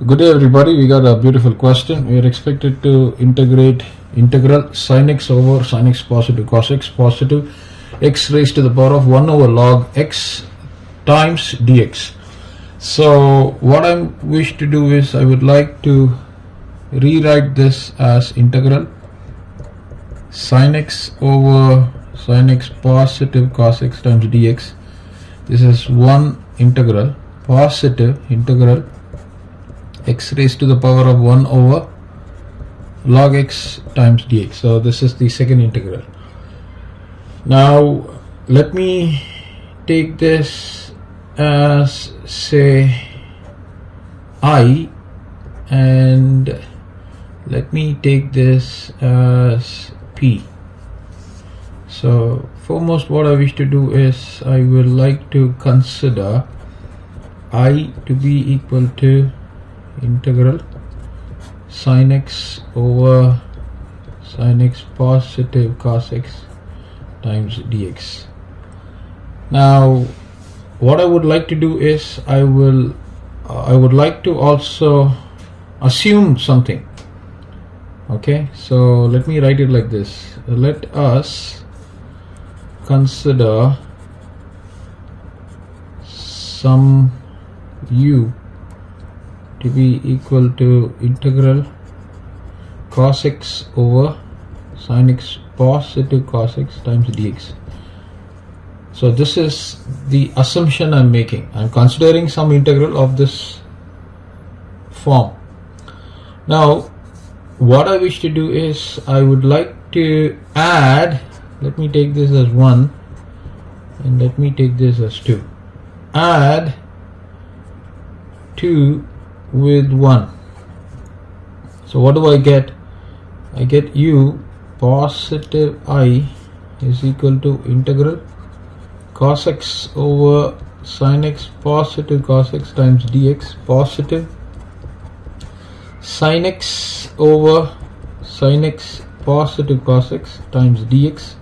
Good day everybody, we got a beautiful question. We are expected to integral sin x over sin x positive cos x positive x raised to the power of 1 over log x times dx. So what I wish to do is I would like to rewrite this as integral sin x over sin x positive cos x times dx. This is one integral, positive integral x raised to the power of 1 over log x times dx. So this is the second integral. Now let me take this as, say, I, and let me take this as p. So foremost what I wish to do is I would like to consider I to be equal to integral sin x over sin x positive cos x times dx. Now what I would like to do is I would like to also assume something. Okay, so let me write it like this. Let us consider some u to be equal to integral cos x over sin x positive cos x times dx. So this is the assumption I'm making. I'm considering some integral of this form. Now what I wish to do is I would like to add, let me take this as 1 and let me take this as 2. Add 2 with 1. So what do I get? I get u positive I is equal to integral cos x over sin x positive cos x times dx positive sin x over sin x positive cos x times dx.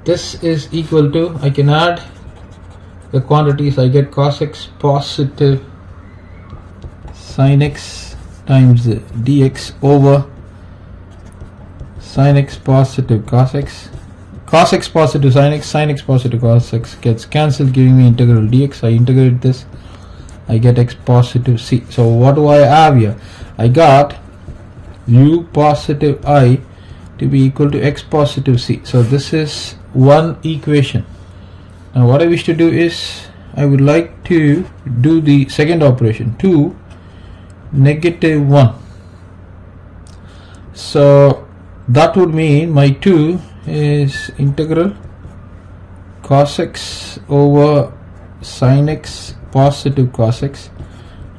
This is equal to, I can add the quantities, I get cos x positive sin x times dx over sin x positive cos x. Cos x positive sin x positive cos x gets cancelled, giving me integral dx. I integrate this, I get x positive c. So what do I have here? I got u positive I to be equal to x positive c. So this is one equation. Now what I wish to do is I would like to do the second operation, 2 negative 1. So that would mean my 2 is integral cos x over sin x positive cos x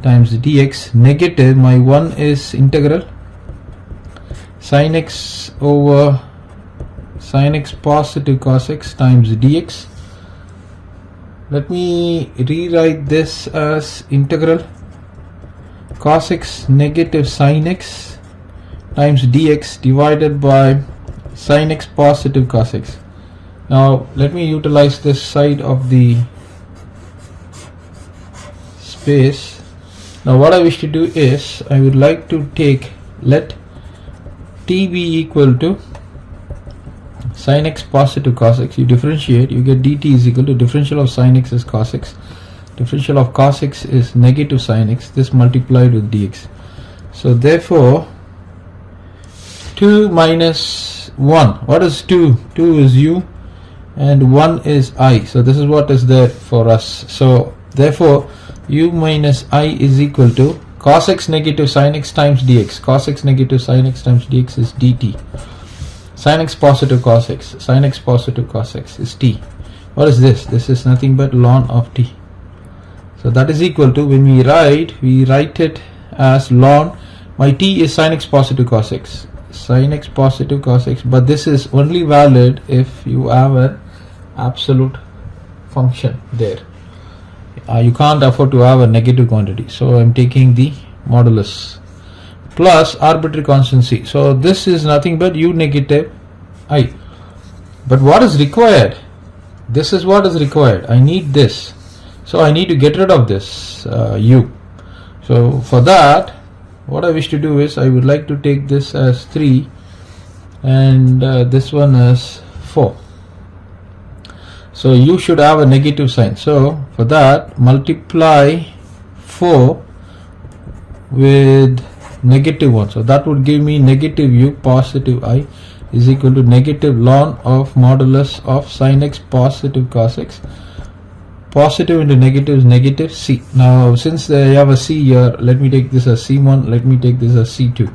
times dx, negative my 1 is integral sin x over sin x positive cos x times dx. Let me rewrite this as integral cos x negative sin x times dx divided by sin x positive cos x. Now let me utilize this side of the space. Now what I wish to do is I would like to take, let t be equal to sin x positive cos x. You differentiate, you get dt is equal to differential of sin x is cos x, differential of cos x is negative sin x, this multiplied with dx. So therefore 2 minus 1, what is 2? 2 is u and 1 is I. So this is what is there for us. So therefore u minus I is equal to cos x negative sin x times dx. Cos x negative sin x times dx is dt. Sin x positive cos x, sin x positive cos x is t. What is this? This is nothing but ln of t. So that is equal to, when we write it as ln, my t is sin x positive cos x, sin x positive cos x, but this is only valid if you have an absolute function there. You can't afford to have a negative quantity, so I'm taking the modulus plus arbitrary constant c. So this is nothing but u negative I. But what is required? This is what is required. I need this. So I need to get rid of this u. So for that, what I wish to do is I would like to take this as 3 and this one as 4. So you should have a negative sign. So for that, multiply 4 with negative 1. So that would give me negative u positive I is equal to negative ln of modulus of sin x positive cos x. Positive into negative is negative c. Now since I have a c here, let me take this as c1, let me take this as c2.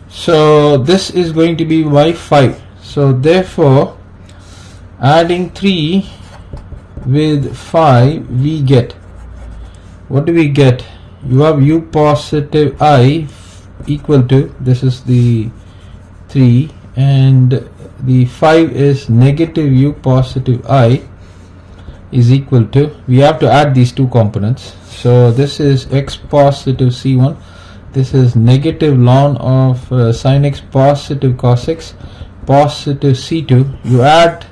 So this is going to be y 5. So therefore adding 3 with 5, we get, what do we get? You have u positive I equal to, this is the 3 and the 5 is negative u positive I is equal to, we have to add these two components. So this is x positive c1, this is negative ln of sin x positive cos x positive c2. You add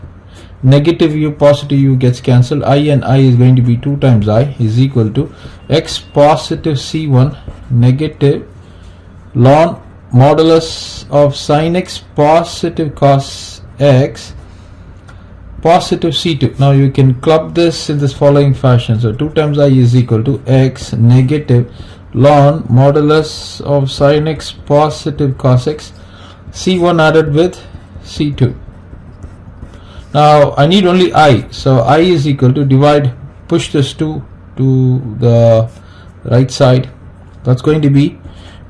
negative u positive u gets cancelled, I and I is going to be 2 times I is equal to x positive c1 negative ln modulus of sin x positive cos x positive c2. Now you can club this in this following fashion. So 2 times I is equal to x negative ln modulus of sin x positive cos x c1 added with c2. Now I need only I, so I is equal to divide, push this 2 to the right side. That's going to be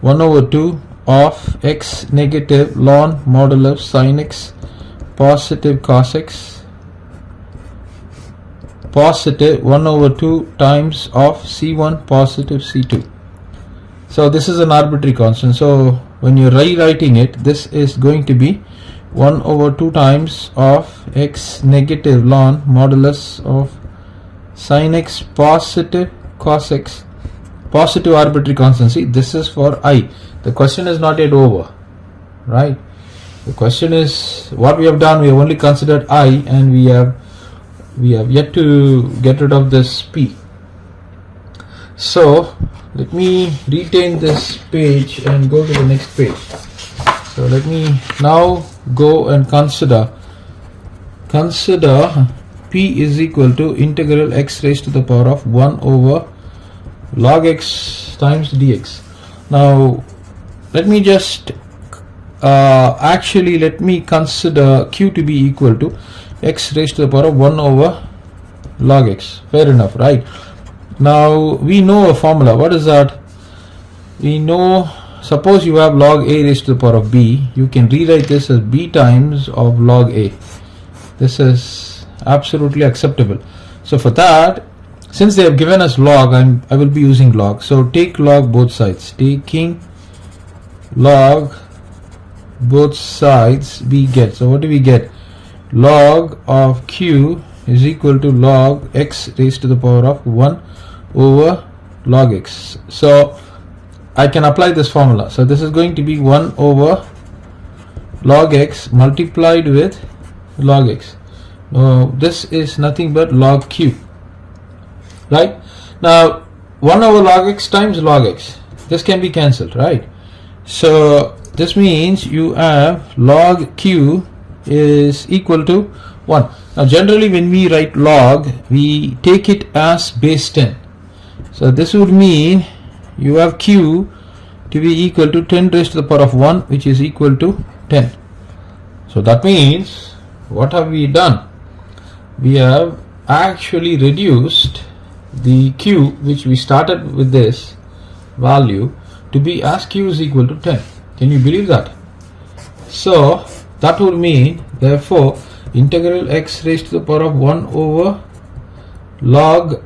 1 over 2 of x negative ln modulus sin x positive cos x positive 1 over 2 times of c1 positive c2. So this is an arbitrary constant. So when you're rewriting it, this is going to be 1 over 2 times of x negative ln modulus of sin x positive cos x, positive arbitrary constant. See, this is for I. The question is not yet over, right? The question is, what we have done, we have only considered I and we have yet to get rid of this p. So let me retain this page and go to the next page. So let me now go and consider p is equal to integral x raised to the power of 1 over log x times dx. Now let me just let me consider q to be equal to x raised to the power of 1 over log x. Fair enough, right? Now we know a formula. What is that? We know, suppose you have log a raised to the power of b, you can rewrite this as b times of log a. This is absolutely acceptable. So for that, since they have given us log, I will be using log. So take log both sides. Taking log both sides, we get, so what do we get? Log of q is equal to log x raised to the power of 1 over log x. So I can apply this formula. So this is going to be 1 over log x multiplied with log x. Now this is nothing but log q, right? Now 1 over log x times log x, this can be cancelled, right? So this means you have log q is equal to 1. Now generally when we write log, we take it as base 10. So this would mean you have q to be equal to 10 raised to the power of 1, which is equal to 10. So that means, what have we done? We have actually reduced the q, which we started with this value, to be as q is equal to 10. Can you believe that? So that would mean, therefore, integral x raised to the power of 1 over log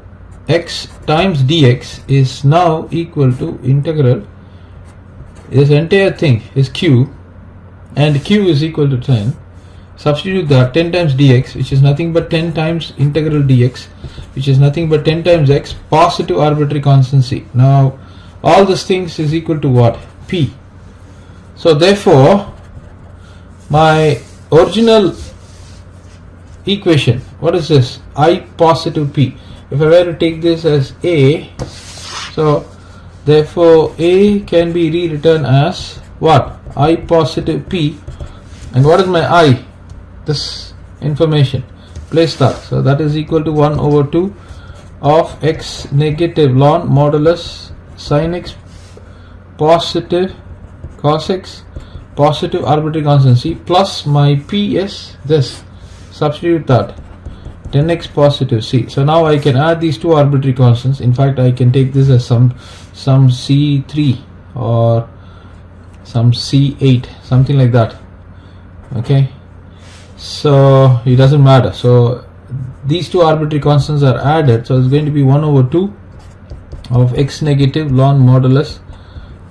x times dx is now equal to integral, this entire thing is q, and q is equal to 10. Substitute that 10 times dx, which is nothing but 10 times integral dx, which is nothing but 10 times x, positive arbitrary constant c. Now all these things is equal to what? P. So therefore my original equation, what is this? I positive p. If I were to take this as a, so Therefore A can be rewritten as what? I positive P. And what is my I? This information. Place that. So that is equal to 1 over 2 of x negative ln modulus sin x positive cos x positive arbitrary constant c plus my P is this. Substitute that. 10x positive c. So now I can add these two arbitrary constants. In fact, I can take this as some c3 or some c8, something like that. Okay, so it doesn't matter. So these two arbitrary constants are added, so it's going to be 1 over 2 of x negative ln modulus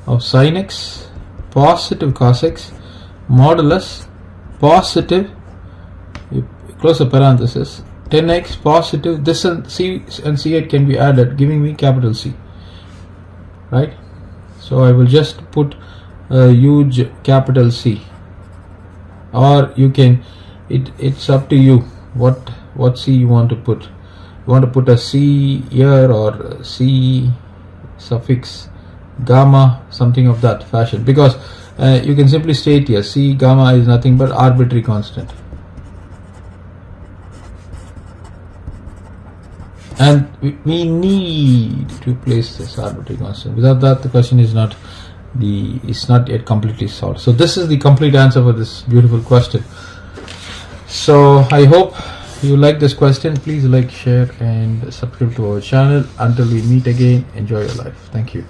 of sin x positive cos x modulus positive, you close the parenthesis, 10x positive, this and c and c8 can be added, giving me capital C, right? So I will just put a huge capital C, or you can, it's up to you what C you want to put. You want to put a C here or C suffix gamma, something of that fashion, because you can simply state here C gamma is nothing but arbitrary constant, and we need to place this arbitrary constant. Without that, the question is not yet completely solved. So this is the complete answer for this beautiful question. So I hope you like this question. Please like, share and subscribe to our channel. Until we meet again, enjoy your life. Thank you.